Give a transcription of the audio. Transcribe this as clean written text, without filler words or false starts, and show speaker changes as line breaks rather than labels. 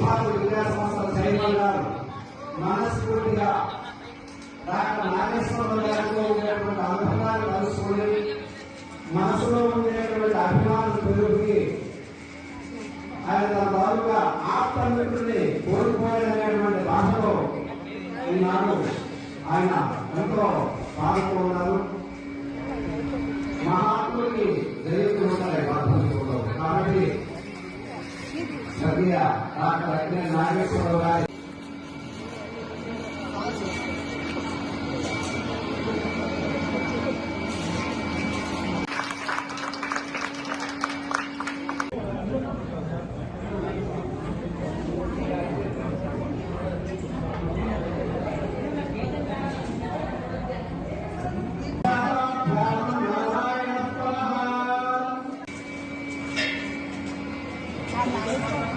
ఉపాధి విద్యా సంస్థల చైర్మన్ గారు మనస్ఫూర్తిగా డాక్టర్ నాగేశ్వరరావు గారితో ఉండేటువంటి అనుభవాన్ని కలుసుకుని మనసులో ఉండేటువంటి అభిమానం పెరుగుకి ఆయన తాలూకా ఆత్మమిత్రుని కోల్పోయాడనేటువంటి భాషలో ఈనాడు ఆయన ఎంతో బాధపడుతున్నారు. మహాత్ముడికి జరుగుతుంటాయి బాధపడుతున్నారు. కాబట్టి సభ్య డాక్టర్ నాగేశ్వరరావు గారి